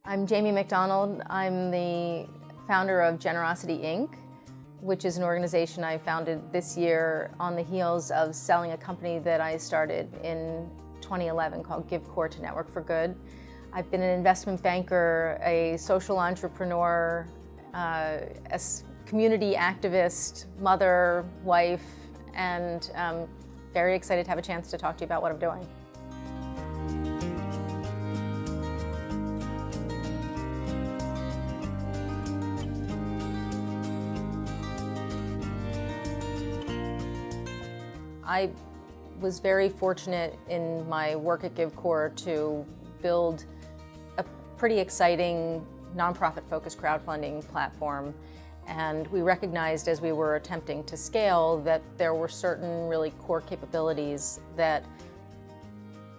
I'm Jamie McDonald. I'm the founder of Generosity Inc., which is an organization I founded this year on the heels of selling a company that I started in 2011 called Give Core to Network for Good. I've been an investment banker, a social entrepreneur, a community activist, mother, wife, and very excited to have a chance to talk to you about what I'm doing. I was very fortunate in my work at Give Core to build a pretty exciting nonprofit-focused crowdfunding platform. And we recognized as we were attempting to scale that there were certain really core capabilities that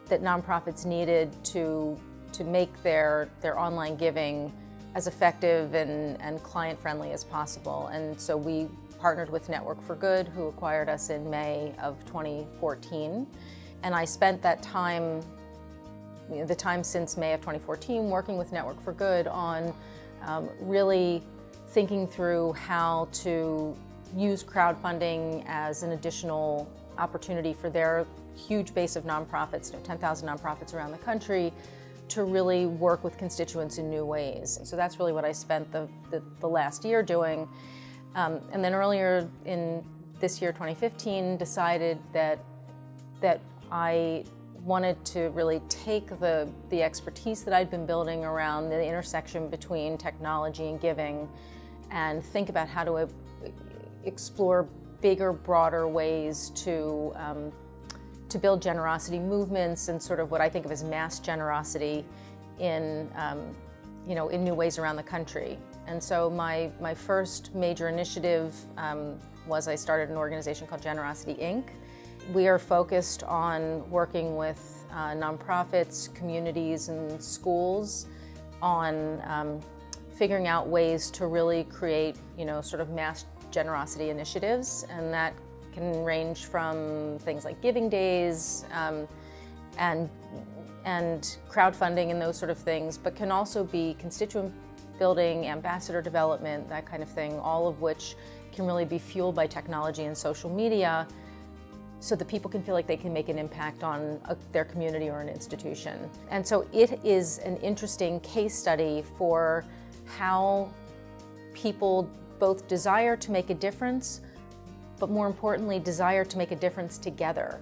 nonprofits needed to make their online giving as effective and client-friendly as possible. And so we partnered with Network for Good, who acquired us in May of 2014. And I spent that time, the time since May of 2014, working with Network for Good on really thinking through how to use crowdfunding as an additional opportunity for their huge base of nonprofits, 10,000 nonprofits around the country, to really work with constituents in new ways. So that's really what I spent the last year doing. And then earlier in this year, 2015, decided that I wanted to really take the expertise that I'd been building around the intersection between technology and giving and think about how to explore bigger, broader ways to build generosity movements and sort of what I think of as mass generosity in new ways around the country. And so my first major initiative was I started an organization called Generosity Inc. We are focused on working with nonprofits, communities, and schools on figuring out ways to really create, sort of mass generosity initiatives, and that can range from things like giving days and crowdfunding and those sort of things, but can also be constituent building, ambassador development, that kind of thing, all of which can really be fueled by technology and social media so that people can feel like they can make an impact on their community or an institution. And so it is an interesting case study for how people both desire to make a difference, but more importantly, desire to make a difference together.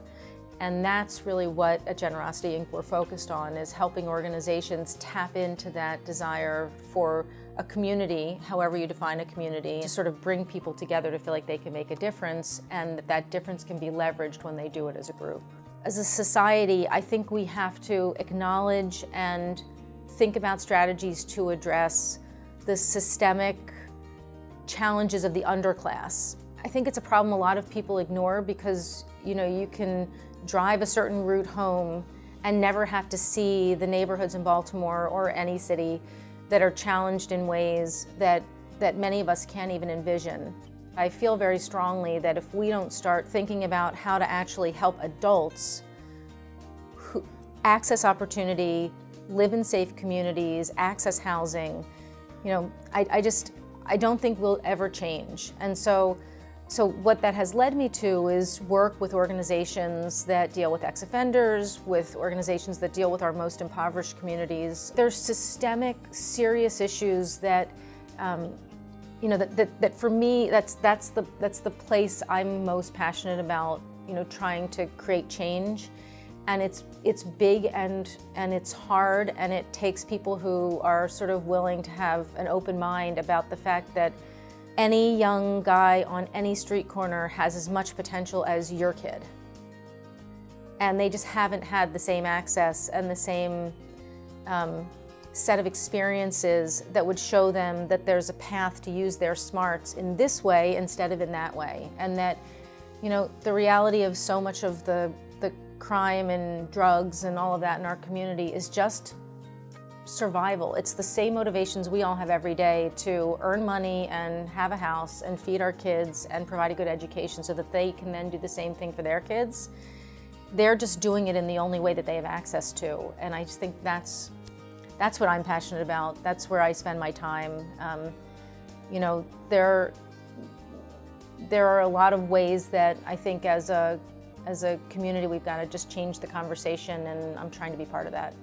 And that's really what at Generosity Inc. we're focused on, is helping organizations tap into that desire for a community, however you define a community, to sort of bring people together to feel like they can make a difference, and that difference can be leveraged when they do it as a group. As a society, I think we have to acknowledge and think about strategies to address the systemic challenges of the underclass. I think it's a problem a lot of people ignore because, you can drive a certain route home and never have to see the neighborhoods in Baltimore or any city that are challenged in ways that many of us can't even envision. I feel very strongly that if we don't start thinking about how to actually help adults who access opportunity, live in safe communities, access housing, I don't think we'll ever change. And so what that has led me to is work with organizations that deal with ex-offenders, with organizations that deal with our most impoverished communities. There's systemic, serious issues that, that for me, that's the place I'm most passionate about, trying to create change. And it's big and it's hard, and it takes people who are sort of willing to have an open mind about the fact that any young guy on any street corner has as much potential as your kid. And they just haven't had the same access and the same set of experiences that would show them that there's a path to use their smarts in this way instead of in that way. And that, the reality of so much of the crime and drugs and all of that in our community is just survival. It's the same motivations we all have every day to earn money and have a house and feed our kids and provide a good education so that they can then do the same thing for their kids. They're just doing it in the only way that they have access to. And I just think that's That's what I'm passionate about. That's where I spend my time. You know, there are a lot of ways that I think as a community we've got to just change the conversation, and I'm trying to be part of that.